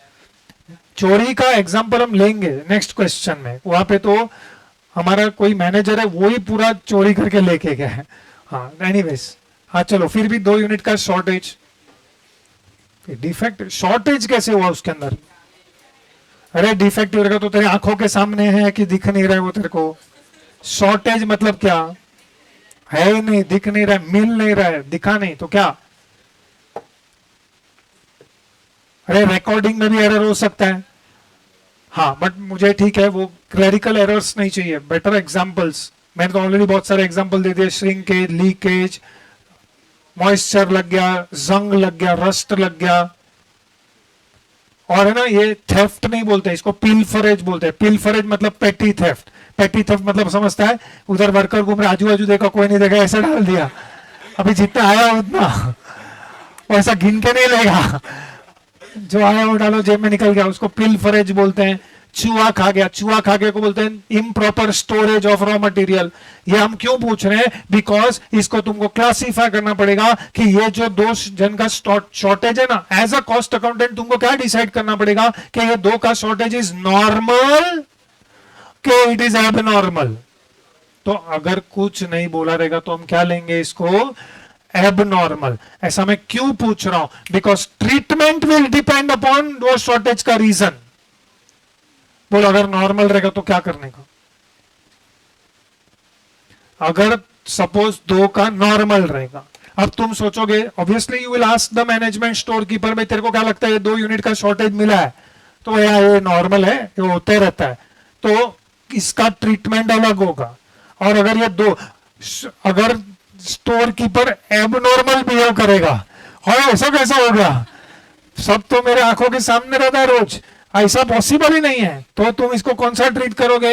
चोरी का एग्जाम्पल हम लेंगे नेक्स्ट क्वेश्चन में. वहां पे तो हमारा कोई मैनेजर है, वो ही पूरा चोरी करके लेके गया है. हाँ एनीवेज. हाँ चलो, फिर भी 2 यूनिट का शॉर्टेज. डिफेक्ट शॉर्टेज कैसे हुआ उसके अंदर? अरे डिफेक्टिव रहेगा तो तेरी आंखों के सामने है कि दिख नहीं रहा है वो तेरे को? शॉर्टेज मतलब क्या? है ही नहीं, दिख नहीं रहा है, मिल नहीं रहा है, दिखा नहीं तो क्या? अरे रिकॉर्डिंग में भी एरर हो सकता है, हाँ, बट मुझे ठीक है, वो क्लरिकल एरर्स नहीं चाहिए, बेटर एग्जांपल्स। मैंने तो ऑलरेडी बहुत सारे एग्जांपल दे दिए, श्रिंकेज, लीकेज, मॉइस्चर लग गया, जंग लग गया, रस्ट लग गया। और है ना, ये थेफ्ट नहीं बोलते, इसको पिलफरेज बोलते हैं। पिलफरेज मतलब पेटी थेफ्ट। पेटी थेफ्ट मतलब समझता है, उधर वर्कर घूम रहे, आजू बाजू देखा, कोई नहीं देखा, ऐसा डाल दिया, अभी जितना आया उतना वैसा गिन के नहीं लेगा, जो आया वो डालो, जेब में निकल गया, उसको पिलफरेज बोलते हैं। चूहा खा गया, चूहा खा गया को बोलते हैं improper storage of raw material. ये हम क्यों पूछ रहे हैं? बिकॉज इसको तुमको क्लासीफाई करना पड़ेगा कि ये जो दो जन का शॉर्टेज है ना, एज अ कॉस्ट अकाउंटेंट तुमको क्या डिसाइड करना पड़ेगा कि ये दो का शॉर्टेज इज नॉर्मल कि इट इज एबनॉर्मल। तो अगर कुछ नहीं बोला रहेगा तो हम क्या लेंगे इसको? एबनॉर्मल। ऐसा मैं क्यों पूछ रहा हूं? Because treatment will depend upon वो शॉर्टेज का रीजन। बोलो अगर नॉर्मल रहेगा तो क्या करने का? अगर सपोज दो का नॉर्मल रहेगा, अब तुम सोचोगे, obviously you will ask the management store keeper, भाई तेरे को क्या लगता है 2 यूनिट का शॉर्टेज मिला है, तो ये नॉर्मल है, ये होते रहता है, तो इसका ट्रीटमेंट अलग होगा। और अगर ये दो, अगर स्टोर कीपर एबनॉर्मल बिहेव करेगा, और ऐसा कैसा हो गया, सब तो मेरे आंखों के सामने रहता है रोज, ऐसा पॉसिबल ही नहीं है, तो तुम इसको कौन सा ट्रीट करोगे?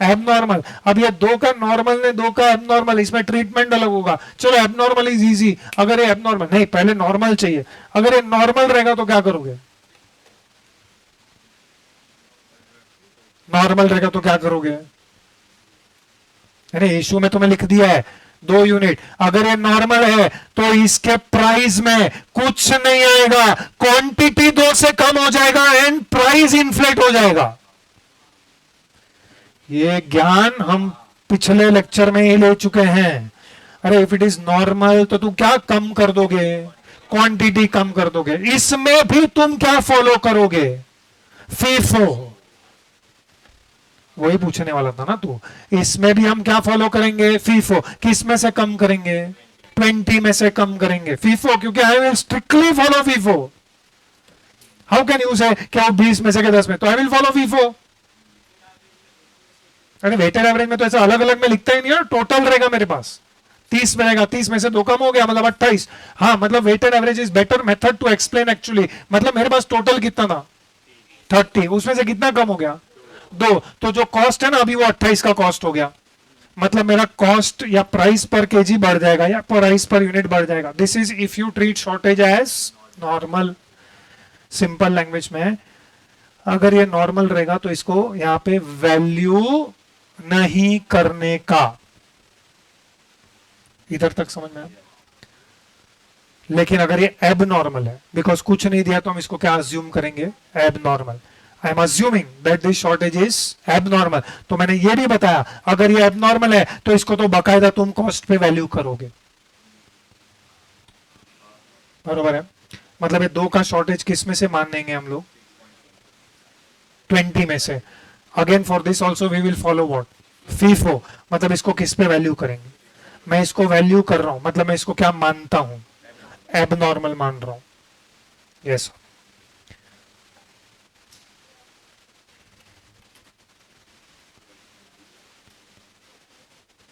एबनॉर्मल। अब ये दो का नॉर्मल ने दो का एबनॉर्मल, इसमें ट्रीटमेंट अलग होगा। चलो एबनॉर्मल इज इजी, अगर ये एबनॉर्मल नहीं, पहले नॉर्मल चाहिए, अगर ये नॉर्मल रहेगा तो क्या करोगे? नॉर्मल रहेगा तो क्या करोगे? इशू में तुम्हें लिख दिया है 2 यूनिट, अगर ये नॉर्मल है तो इसके प्राइस में कुछ नहीं आएगा, क्वांटिटी 2 से कम हो जाएगा एंड प्राइस इन्फ्लेट हो जाएगा। ये ज्ञान हम पिछले लेक्चर में ही ले चुके हैं। अरे इफ इट इज नॉर्मल तो तुम क्या कम कर दोगे? क्वांटिटी कम कर दोगे। इसमें भी तुम क्या फॉलो करोगे? फीफो। वही पूछने वाला था ना तू। इसमें भी हम क्या फॉलो करेंगे? फीफो। किस में से कम करेंगे? 20 में से कम करेंगे फीफो, क्योंकि I will strictly follow FIFO. How can you से क्या 20 में से 10 में, तो आई विल फॉलो फीफो। अरे वेटेड एवरेज में तो ऐसा अलग अलग में लिखता ही नहीं है, टोटल रहेगा मेरे पास। 30 में रहेगा, 30 में से 2 कम हो गया, मतलब 28। हाँ, मतलब weighted average is better method to explain actually. मतलब मेरे पास टोटल कितना था? 30, उसमें से कितना कम हो गया? 2। तो जो कॉस्ट है ना अभी, वो 28 का कॉस्ट हो गया, मतलब मेरा कॉस्ट या प्राइस पर केजी बढ़ जाएगा या प्राइस पर यूनिट बढ़ जाएगा। This is if you treat shortage as normal. Simple language में, अगर ये नॉर्मल रहेगा तो इसको यहां पे वैल्यू नहीं करने का। इधर तक समझ में आया? लेकिन अगर ये एबनॉर्मल है, बिकॉज कुछ नहीं दिया, तो हम इसको क्या अज्यूम करेंगे? Abnormal. I am assuming that this shortage is abnormal. तो मैंने ये भी बताया, अगर ये एबनॉर्मल है तो इसको तो बाकायदा तुम कॉस्ट पे वैल्यू करोगे। बरोबर है? मतलब ये 2 का शॉर्टेज किस में से मान लेंगे हम लोग? 20 में से। Again for this also we will follow what? FIFO. मतलब इसको किस पे वैल्यू करेंगे? मैं इसको वैल्यू कर रहा हूं, मतलब मैं इसको क्या मानता हूं? एबनॉर्मल मान रहा हूं। Yes.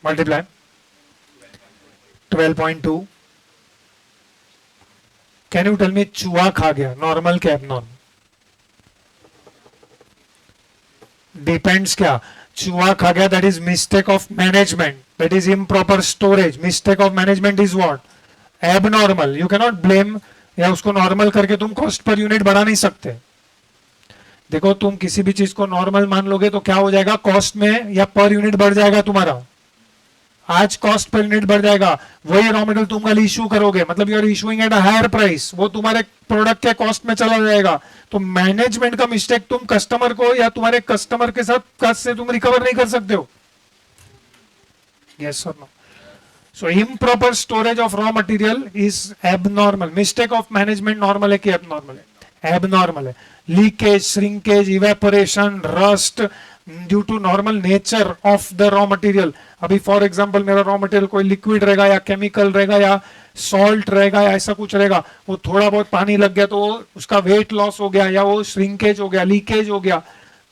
Multiply 12.2। Can you tell me, चूहा खा गया, नॉर्मल के एबनॉर्मल? डिपेंड्स। क्या चूहा खा गया, that is mistake of management, that is improper storage. Mistake of management is what? Abnormal. You can not blame, या उसको नॉर्मल करके तुम कॉस्ट पर यूनिट बढ़ा नहीं सकते। देखो, तुम किसी भी चीज को नॉर्मल मान लोगे तो क्या हो जाएगा? कॉस्ट में या पर यूनिट बढ़ जाएगा तुम्हारा। आज कॉस्ट पर यूनिट बढ़ जाएगा, वही रॉ मटेरियल तुम कल इशू करोगे, मतलब you are issuing at a higher price, वो तुम्हारे प्रोडक्ट के कॉस्ट में चला जाएगा। तो मैनेजमेंट का मिस्टेक तुम कस्टमर को या तुम्हारे कस्टमर के साथ कस्ट से तुम रिकवर नहीं कर सकते हो। यस और no? So improper storage of raw material is abnormal. Mistake of management normal है कि एबनॉर्मल है? एबनॉर्मल है। Leakage, shrinkage, evaporation, rust, due to normal nature of the raw material. अभी फॉर एग्जांपल मेरा रॉ मटेरियल कोई liquid रहेगा या chemical रहेगा या सॉल्ट रहेगा या ऐसा कुछ रहेगा, वो थोड़ा बहुत पानी लग गया तो उसका वेट लॉस हो गया या वो श्रिंकेज हो गया, लीकेज हो गया,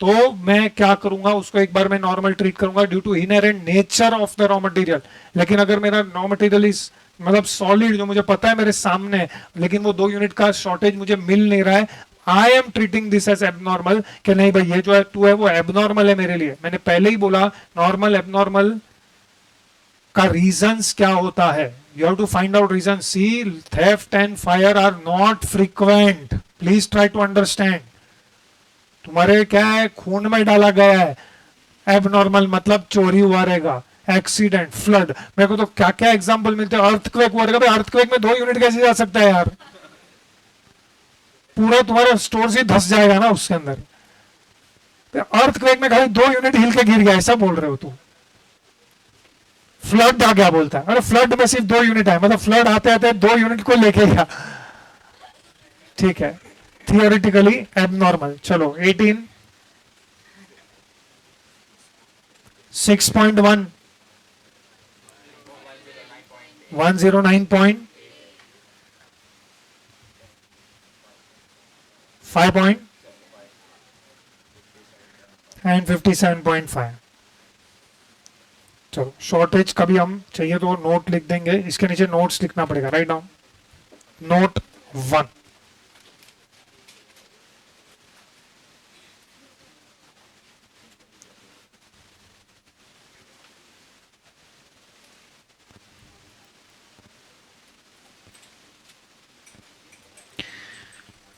तो मैं क्या करूंगा, उसको एक बार मैं नॉर्मल ट्रीट करूंगा due to inherent nature of the raw material. लेकिन अगर मेरा रॉ मटेरियल इज मतलब सॉलिड, जो मुझे पता है मेरे सामने, लेकिन वो 2 यूनिट का शॉर्टेज मुझे मिल नहीं रहा है, I am treating this as abnormal, कि नहीं भाई ये जो है टू है वो एबनॉर्मल है मेरे लिए। मैंने पहले ही बोला नॉर्मल एबनॉर्मल का रीजंस क्या होता है, you have to find out reason. See, theft and fire are not frequent, please try to understand. तुम्हारे क्या है, खून में डाला गया है। एबनॉर्मल मतलब चोरी हुआ रहेगा, एक्सीडेंट, फ्लड। मेरे को तो क्या क्या एग्जांपल मिलते हैं, अर्थक्वेक हुआ रहेगा। अर्थक्वेक में 2 यूनिट कैसे जा सकता है यार, पूरा तुम्हारा स्टोर से धस जाएगा ना उसके अंदर। अर्थक्वेक में खाली 2 यूनिट हिल के गिर गया, ऐसा बोल रहे हो तुम। फ्लड आ गया बोलता है, अरे फ्लड में सिर्फ 2 यूनिट है, मतलब फ्लड आते आते 2 यूनिट को लेके गया। ठीक है, थियोरिटिकली एबनॉर्मल। चलो 18 6.1 109.5 point and 57.5। चलो शॉर्टेज का भी हम चाहिए तो नोट लिख देंगे, इसके नीचे नोट्स लिखना पड़ेगा। Write down note 1।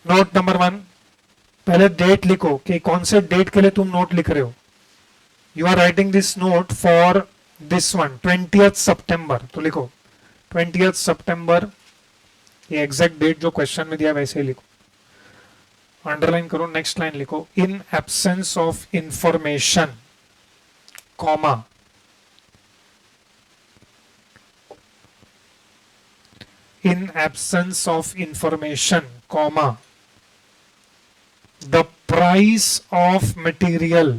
Note number 1, पहले डेट लिखो कि कौन से डेट के लिए तुम नोट लिख रहे हो। You are writing this note for this one 20th सितंबर, तो लिखो 20th सितंबर, ये एग्जैक्ट डेट जो क्वेश्चन में दिया वैसे ही लिखो, अंडरलाइन करो। नेक्स्ट लाइन लिखो, in absence of information, comma, in absence of information, comma, the price of material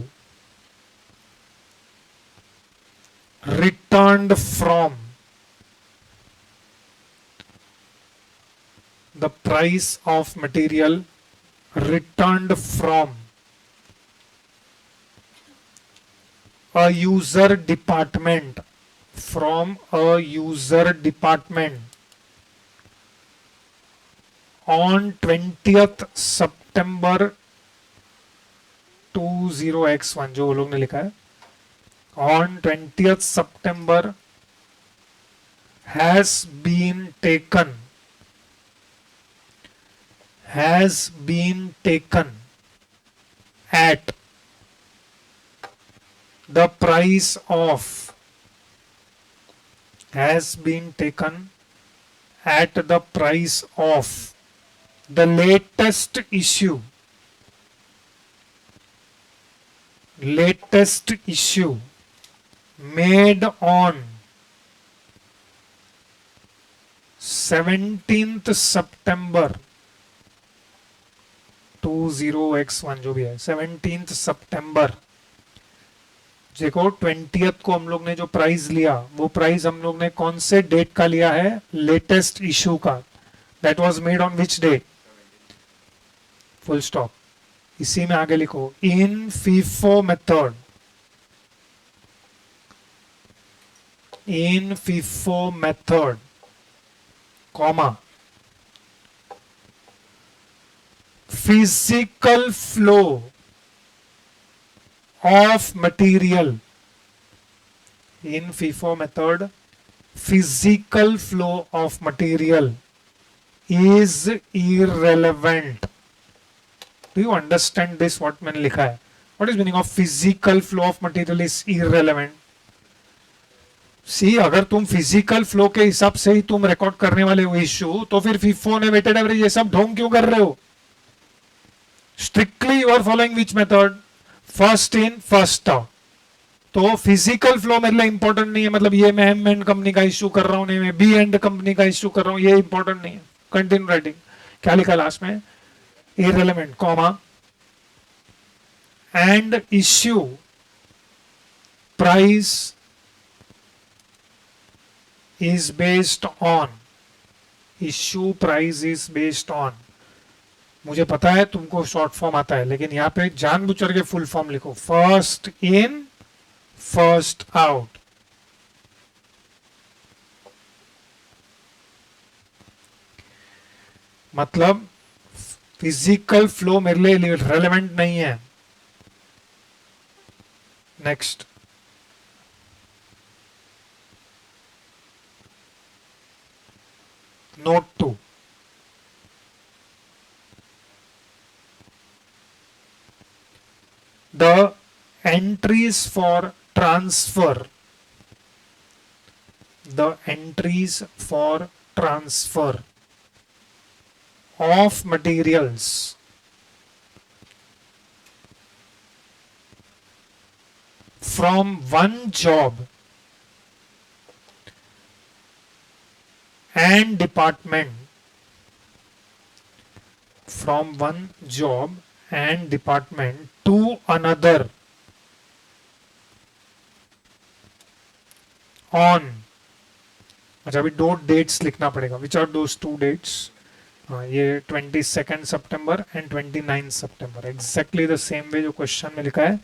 returned from, the price of material returned from a user department, from a user department on 20th September 20x1, जो वो लोग ने लिखा है, on 20th September has been taken at the price of, has been taken at the price of the latest issue made on 17th September 20x1, जो भी है 17th सितंबर। देखो 20th को हम लोग ने जो प्राइस लिया, वो प्राइस हम लोग ने कौन से डेट का लिया है, लेटेस्ट इशू का। That was made on which date, full stop. इसी में आगे लिखो, in FIFO method, in FIFO method, comma, physical flow of material, in FIFO method physical flow of material is irrelevant. Do you understand this, what मैंने लिखा है, what is meaning of physical flow of material is irrelevant. See, अगर तुम physical flow के हिसाब से ही तुम record करने वाले हो इश्यू, तो फिर फिफो ने वेटेड एवरेज ये सब ढोंग क्यों कर रहे हो। Strictly you are following which method, first in first out. तो फिजिकल फ्लो मेरे लिए इंपॉर्टेंट नहीं है, मतलब ये मैं एम एंड कंपनी का इश्यू कर रहा हूं, नहीं मैं बी एंड कंपनी का इश्यू कर रहा हूं, ये इंपॉर्टेंट नहीं है। कंटिन्यू राइटिंग, क्या लिखा लास्ट में, irrelevant, comma, and issue price is based on, issue price is based on, मुझे पता है तुमको शॉर्ट फॉर्म आता है, लेकिन यहाँ पे जानबूझ के फुल फॉर्म लिखो, फर्स्ट इन फर्स्ट आउट। मतलब फिजिकल फ्लो मेरे लिए रेलेवेंट नहीं है। Next, note 2, the entries for transfer, the entries for transfer of materials from one job and department, from one job and department to another on, अच्छा अभी दो dates लिखना पड़ेगा, which are those two dates, ये 22 सितंबर and 29 सितंबर, exactly the same way जो question में लिखा है,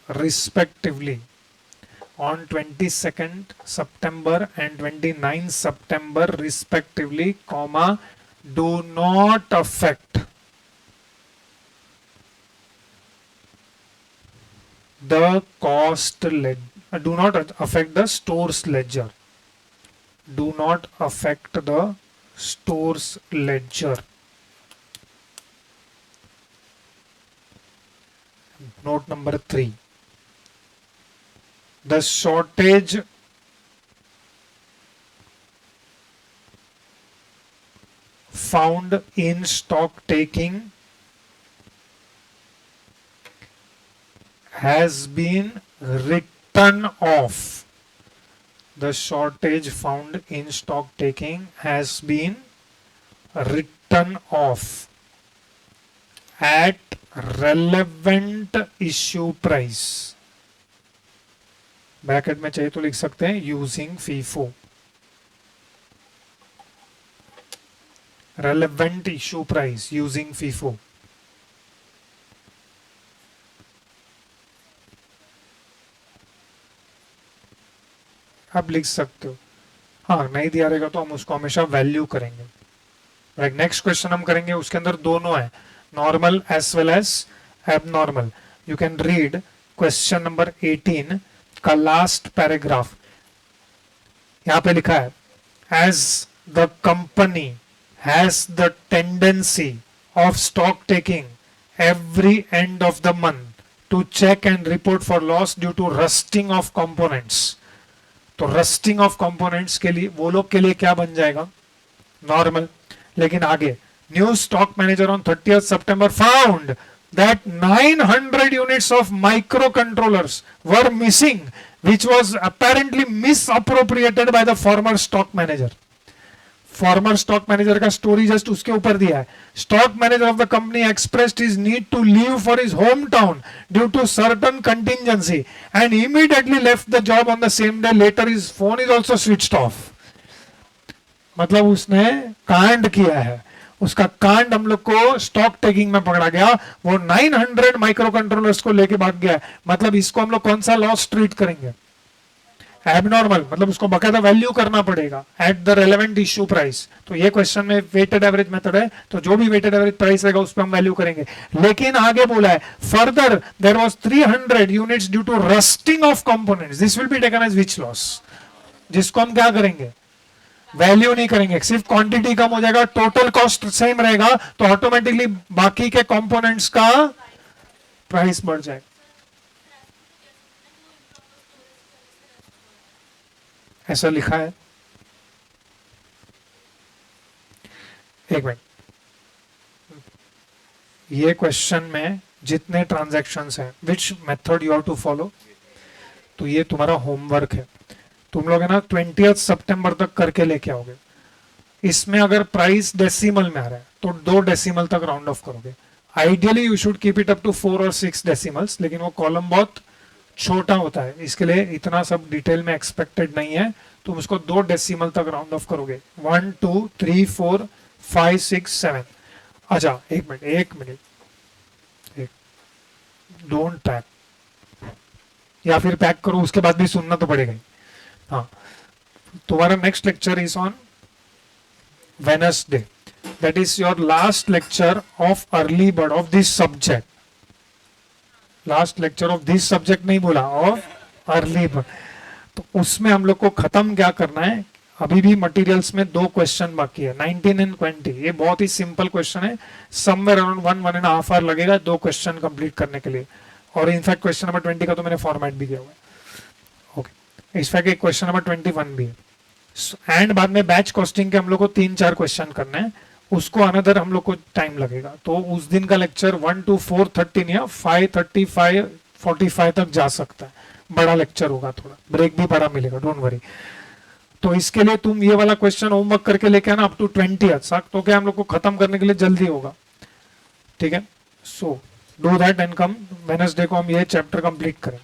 respectively on 22nd September and 29th September respectively, comma, do not affect the cost ledger, do not affect the store's ledger, do not affect the store's ledger. Note number 3, the shortage found in stock taking has been written off. The shortage found in stock taking has been written off at relevant issue price. Bracket में चाहिए तो लिख सकते हैं using FIFO, relevant issue price using FIFO. आप लिख सकते हो, हाँ नहीं दिया रहेगा तो हम उसको हमेशा वैल्यू करेंगे। नेक्स्ट क्वेश्चन हम करेंगे, उसके अंदर दोनों है, normal as well as abnormal. You can read question number 18 का लास्ट पैराग्राफ, यहां पे लिखा है, as the company has the tendency of stock taking every end of the month to check and report for loss due to rusting of components. तो rusting of components के लिए वो लोग के लिए क्या बन जाएगा, नॉर्मल। लेकिन आगे, new stock manager on 30th September found that 900 units of microcontrollers were missing, which was apparently misappropriated by the former stock manager. Former stock manager का story just उसके ऊपर दिया है। Stock manager of the company expressed his need to leave for his hometown due to certain contingency and immediately left the job on the same day. Later his phone is also switched off. मतलब उसने कांड किया है, उसका कांड हम लोग को स्टॉक टेकिंग में पकड़ा गया, वो 900 माइक्रो कंट्रोलर्स को लेके भाग गया। मतलब इसको हम लोग कौन सा लॉस ट्रीट करेंगे, एबनॉर्मल, मतलब उसको बकायदा वैल्यू करना पड़ेगा at the relevant issue price. तो ये क्वेश्चन में वेटेड एवरेज मेथड है, तो जो भी वेटेड एवरेज प्राइस रहेगा उस पर हम वैल्यू करेंगे। लेकिन आगे बोला है, further there was 300 units due to rusting of components, this will be taken as which loss, जिसको हम क्या करेंगे, वैल्यू नहीं करेंगे, सिर्फ क्वांटिटी कम हो जाएगा, टोटल कॉस्ट सेम रहेगा, तो ऑटोमेटिकली बाकी के कंपोनेंट्स का प्राइस बढ़ जाएगा। ऐसा लिखा है, एक मिनट, ये क्वेश्चन में जितने ट्रांजैक्शंस हैं, which method you have to follow, तो ये तुम्हारा होमवर्क है। तुम लोग है ना 20th सितंबर तक करके लेके आओगे। इसमें अगर प्राइस डेसिमल में आ रहा है तो 2 डेसिमल तक राउंड ऑफ करोगे. Ideally you should keep it up to 4 और 6 डेसिमल्स, लेकिन वो कॉलम बहुत छोटा होता है, इसके लिए इतना सब डिटेल में एक्सपेक्टेड नहीं है. तुम उसको 2 डेसिमल तक राउंड ऑफ करोगे. 1 2 3 4 5 6 7. अच्छा एक मिनट, डोंट पैक, या फिर पैक करो, उसके बाद भी सुनना तो पड़ेगा ही. हाँ, तुम्हारा next lecture is on Wednesday. That is your last lecture of early bird of this subject. Last lecture of this subject नहीं बोला, ऑफ अर्ली बर्ड. तो उसमें हम लोग को खत्म क्या करना है, अभी भी मटेरियल्स में 2 क्वेश्चन बाकी है, 19 एंड 20. ये बहुत ही सिंपल क्वेश्चन है, समवेयर अराउंड 1.5 आवर लगेगा 2 क्वेश्चन कंप्लीट करने के लिए. और इनफैक्ट क्वेश्चन नंबर 20 का तो मैंने फॉर्मेट भी दिया हुआ है. ओके, इनफैक्ट एक क्वेश्चन नंबर 21 भी है. एंड बाद में बैच कॉस्टिंग के हम लोग को 3-4 क्वेश्चन करने हैं, उसको अनदर हम लोग को टाइम लगेगा. तो उस दिन का लेक्चर 1 to 4:13 या 5:35 45 तक जा सकता है. बड़ा लेक्चर होगा, थोड़ा ब्रेक भी बड़ा मिलेगा, डोंट वरी. तो इसके लिए तुम ये वाला क्वेश्चन होमवर्क करके लेके आना अप टू 20 तक, तो क्या हम लोग को खत्म करने के लिए जल्दी होगा. ठीक है, so do that and come Wednesday को हम ये चैप्टर कंप्लीट करें.